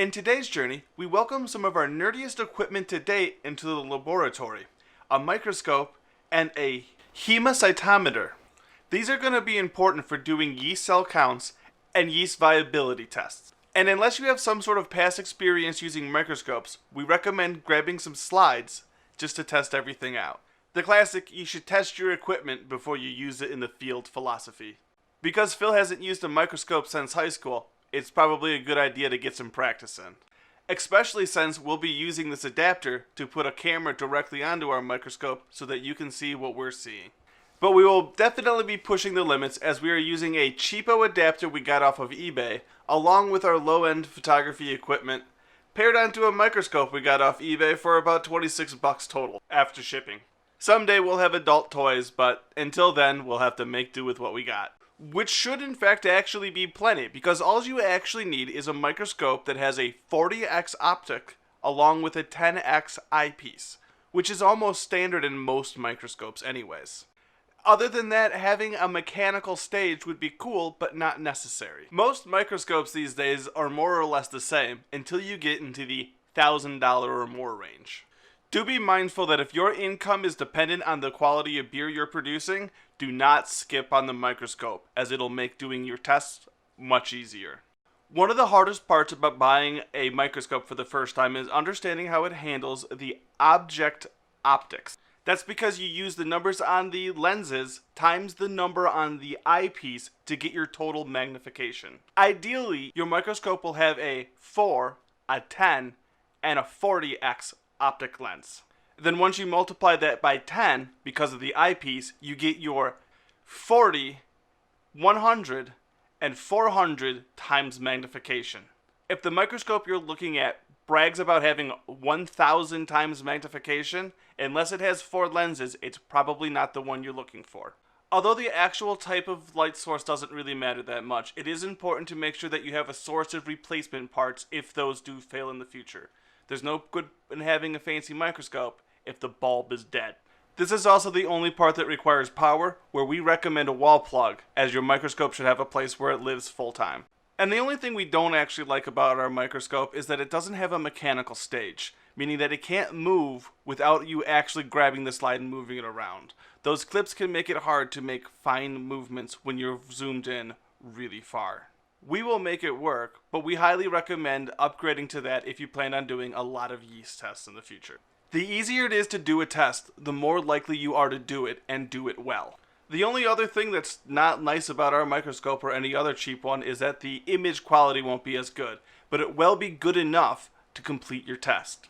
In today's journey, we welcome some of our nerdiest equipment to date into the laboratory, a microscope and a hemocytometer. These are going to be important for doing yeast cell counts and yeast viability tests. And unless you have some sort of past experience using microscopes, we recommend grabbing some slides just to test everything out. The classic, you should test your equipment before you use it in the field philosophy. Because Phil hasn't used a microscope since high school, it's probably a good idea to get some practice in. Especially since we'll be using this adapter to put a camera directly onto our microscope so that you can see what we're seeing. But we will definitely be pushing the limits as we are using a cheapo adapter we got off of eBay, along with our low-end photography equipment, paired onto a microscope we got off eBay for about $26 total after shipping. Someday we'll have adult toys, but until then we'll have to make do with what we got. Which should in fact actually be plenty, because all you actually need is a microscope that has a 40x optic along with a 10x eyepiece, which is almost standard in most microscopes anyways. Other than that, having a mechanical stage would be cool, but not necessary. Most microscopes these days are more or less the same until you get into the $1,000 or more range. Do be mindful that if your income is dependent on the quality of beer you're producing, do not skip on the microscope, as it'll make doing your tests much easier. One of the hardest parts about buying a microscope for the first time is understanding how it handles the object optics. That's because you use the numbers on the lenses times the number on the eyepiece to get your total magnification. Ideally, your microscope will have a 4, a 10, and a 40x optic lens. Then once you multiply that by 10, because of the eyepiece, you get your 40, 100, and 400 times magnification. If the microscope you're looking at brags about having 1,000 times magnification, unless it has 4 lenses, it's probably not the one you're looking for. Although the actual type of light source doesn't really matter that much, it is important to make sure that you have a source of replacement parts if those do fail in the future. There's no good in having a fancy microscope if the bulb is dead. This is also the only part that requires power, where we recommend a wall plug, as your microscope should have a place where it lives full time. And the only thing we don't actually like about our microscope is that it doesn't have a mechanical stage, meaning that it can't move without you actually grabbing the slide and moving it around. Those clips can make it hard to make fine movements when you're zoomed in really far. We will make it work, but we highly recommend upgrading to that if you plan on doing a lot of yeast tests in the future. The easier it is to do a test, the more likely you are to do it and do it well. The only other thing that's not nice about our microscope or any other cheap one is that the image quality won't be as good, but it will be good enough to complete your test.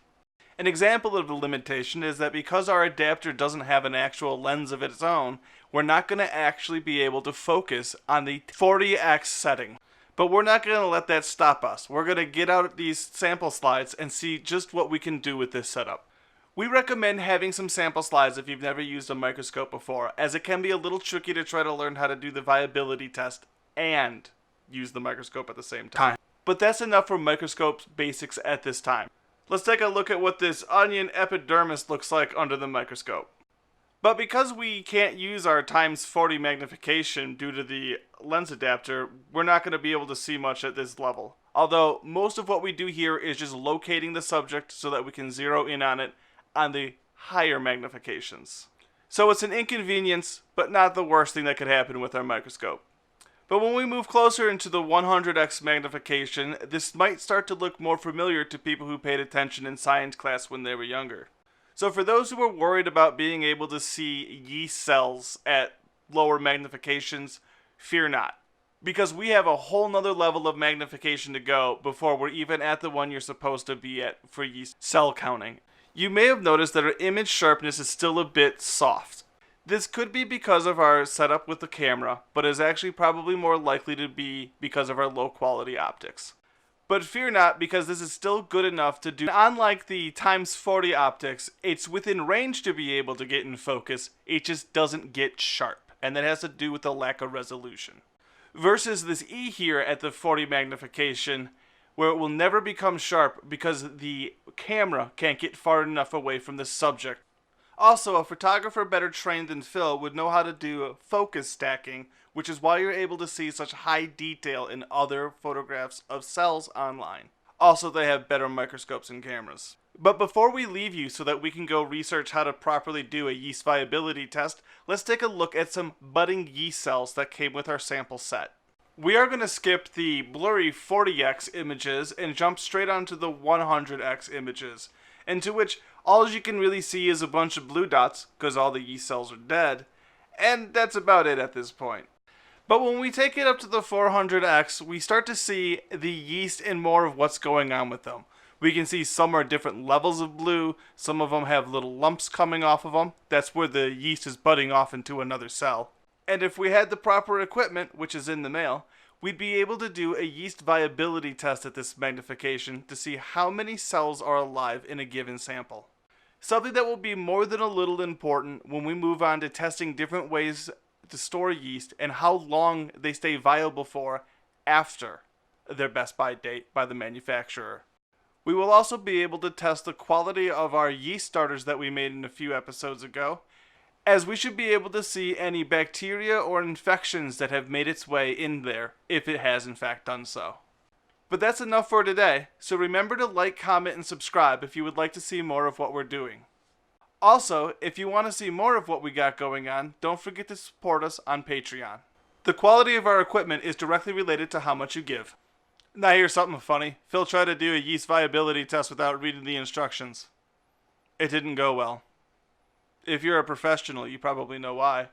An example of the limitation is that because our adapter doesn't have an actual lens of its own, we're not going to actually be able to focus on the 40x setting. But we're not going to let that stop us. We're going to get out these sample slides and see just what we can do with this setup. We recommend having some sample slides if you've never used a microscope before, as it can be a little tricky to try to learn how to do the viability test and use the microscope at the same time. But that's enough for microscope basics at this time. Let's take a look at what this onion epidermis looks like under the microscope. But because we can't use our times 40 magnification due to the lens adapter, we're not going to be able to see much at this level. Although most of what we do here is just locating the subject so that we can zero in on it on the higher magnifications. So it's an inconvenience, but not the worst thing that could happen with our microscope. But when we move closer into the 100x magnification, this might start to look more familiar to people who paid attention in science class when they were younger. So for those who are worried about being able to see yeast cells at lower magnifications, fear not. Because we have a whole nother level of magnification to go before we're even at the one you're supposed to be at for yeast cell counting. You may have noticed that our image sharpness is still a bit soft. This could be because of our setup with the camera, but is actually probably more likely to be because of our low quality optics. But fear not, because this is still good enough to do. Unlike the times 40 optics, it's within range to be able to get in focus, it just doesn't get sharp, and that has to do with the lack of resolution. Versus this E here at the 40 magnification, where it will never become sharp because the camera can't get far enough away from the subject. Also, a photographer better trained than Phil would know how to do focus stacking, which is why you're able to see such high detail in other photographs of cells online. Also, they have better microscopes and cameras. But before we leave you so that we can go research how to properly do a yeast viability test, let's take a look at some budding yeast cells that came with our sample set. We are going to skip the blurry 40x images and jump straight onto the 100x images, into which all you can really see is a bunch of blue dots, because all the yeast cells are dead, and that's about it at this point. But when we take it up to the 400x, we start to see the yeast and more of what's going on with them. We can see some are different levels of blue, some of them have little lumps coming off of them. That's where the yeast is budding off into another cell. And if we had the proper equipment, which is in the mail, we'd be able to do a yeast viability test at this magnification to see how many cells are alive in a given sample. Something that will be more than a little important when we move on to testing different ways to store yeast and how long they stay viable for after their best by date by the manufacturer. We will also be able to test the quality of our yeast starters that we made in a few episodes ago, as we should be able to see any bacteria or infections that have made its way in there, if it has in fact done so. But that's enough for today, so remember to like, comment, and subscribe if you would like to see more of what we're doing. Also, if you want to see more of what we got going on, don't forget to support us on Patreon. The quality of our equipment is directly related to how much you give. Now here's something funny. Phil tried to do a yeast viability test without reading the instructions. It didn't go well. If you're a professional, you probably know why.